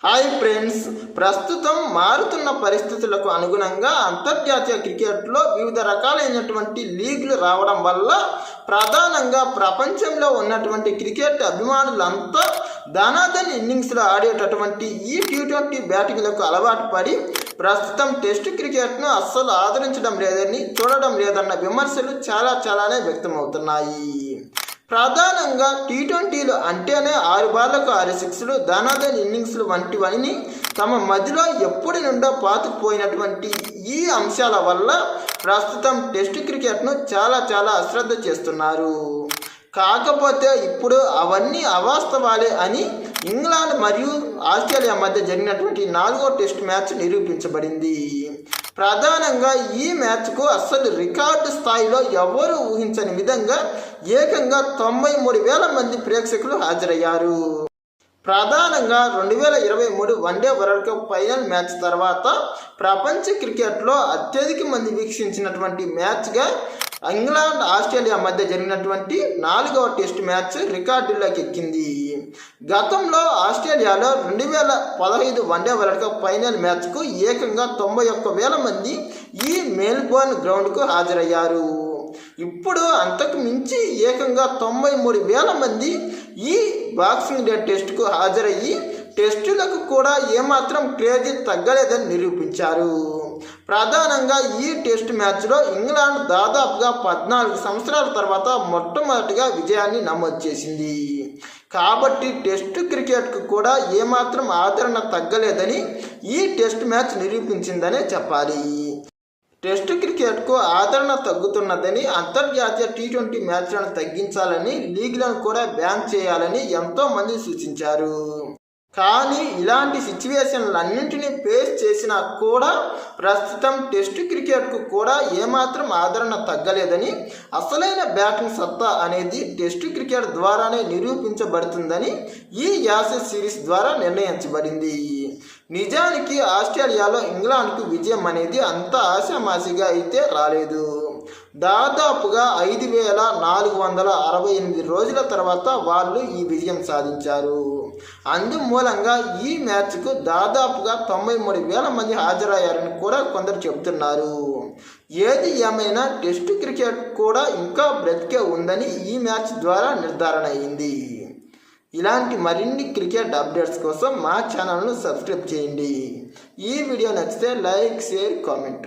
Hi friends, ప్రస్తుతం మారుతున్న పరిస్థితులకు అనుగుణంగా అంతర్జాతీయ క్రికెట్లో వివిధ రకాలైనటువంటి లీగ్లు రావడం వల్ల ప్రధానంగా ప్రపంచంలో ఉన్నటువంటి క్రికెట్ అభిమానులంతా ధనాధన్ ఇన్నింగ్స్లో ఆడేటటువంటి ఈ టీ20 బ్యాటింగ్లకు అలవాటు పడి ప్రస్తుతం టెస్ట్ క్రికెట్ను అస్సలు ఆదరించడం లేదని, చూడడం లేదన్న విమర్శలు చాలానే వ్యక్తమవుతున్నాయి. ప్రధానంగా టీ20లు అంటేనే 6 బాళ్లకు 6 సిక్స్లు, ధనాధన్ ఇన్నింగ్స్లు వంటివని తమ మధ్యలో ఎప్పటి నుండో పాతుకుపోయినటువంటి ఈ అంశాల వల్ల ప్రస్తుతం టెస్ట్ క్రికెట్ను చాలా అశ్రద్ధ చేస్తున్నారు. కాకపోతే ఇప్పుడు అవన్నీ అవాస్తవాలే అని ఇంగ్లాండ్ మరియు ఆస్ట్రేలియా మధ్య జరిగినటువంటి 4వ టెస్ట్ మ్యాచ్ నిరూపించబడింది. ప్రధానంగా ఈ మ్యాచ్కు అస్సలు రికార్డు స్థాయిలో ఎవరు ఊహించని విధంగా ఏకంగా 93,000 మంది ప్రేక్షకులు హాజరయ్యారు. ప్రధానంగా 2023 one day world cup final match తర్వాత ప్రపంచ క్రికెట్లో అత్యధిక మంది వీక్షించినటువంటి మ్యాచ్గా ఇంగ్లాండ్ ఆస్ట్రేలియా మధ్య జరిగినటువంటి 4వ టెస్ట్ మ్యాచ్ రికార్డుల్లోకి ఎక్కింది. గతంలో ఆస్ట్రేలియాలో 2015 వన్డే వరల్డ్ కప్ ఫైనల్ మ్యాచ్కు ఏకంగా 91,000 మంది ఈ మెల్బోర్న్ గ్రౌండ్కు హాజరయ్యారు. ఇప్పుడు అంతకు మించి ఏకంగా 93,000 మంది ఈ బాక్సింగ్ డే టెస్టుకు హాజరయ్యి టెస్టులకు కూడా ఏమాత్రం క్రేజీ తగ్గలేదని నిరూపించారు. ప్రధానంగా ఈ టెస్ట్ మ్యాచ్లో ఇంగ్లాండ్ దాదాపుగా 14 సంవత్సరాల తర్వాత మొట్టమొదటిగా విజయాన్ని నమోదు చేసింది. కాబట్టి టెస్ట్ క్రికెట్కు కూడా ఏమాత్రం ఆదరణ తగ్గలేదని ఈ టెస్ట్ మ్యాచ్ నిరూపించిందనే చెప్పాలి. టెస్ట్ క్రికెట్కు ఆదరణ తగ్గుతున్నదని, అంతర్జాతీయ టీ20 మ్యాచ్లను తగ్గించాలని, లీగ్లను కూడా బ్యాన్ చేయాలని ఎంతోమంది సూచించారు. కానీ ఇలాంటి సిచ్యువేషన్లన్నింటినీ ఫేస్ చేసినా కూడా ప్రస్తుతం టెస్ట్ క్రికెట్కు కూడా ఏమాత్రం ఆదరణ తగ్గలేదని, అసలైన బ్యాటింగ్ సత్తా అనేది టెస్ట్ క్రికెట్ ద్వారానే నిరూపించబడుతుందని ఈ యాషెస్ సిరీస్ ద్వారా నిర్ణయించబడింది. నిజానికి ఆస్ట్రేలియాలో ఇంగ్లాండ్కు విజయం అనేది అంత ఆశామాషిగా అయితే రాలేదు. దాదాపుగా 5,468 రోజుల తర్వాత వాళ్ళు ఈ విజయం సాధించారు. అందుమూలంగా ఈ మ్యాచ్కు దాదాపుగా 93,000 మంది హాజరయ్యారని కూడా కొందరు చెబుతున్నారు. ఏది ఏమైనా టెస్ట్ క్రికెట్ కూడా ఇంకా బ్రతికే ఉందని ఈ మ్యాచ్ ద్వారా నిర్ధారణ అయింది. ఇలాంటి మరిన్ని క్రికెట్ అప్డేట్స్ కోసం మా ఛానల్ను సబ్స్క్రైబ్ చేయండి. ఈ వీడియో నచ్చితే లైక్, షేర్, కామెంట్.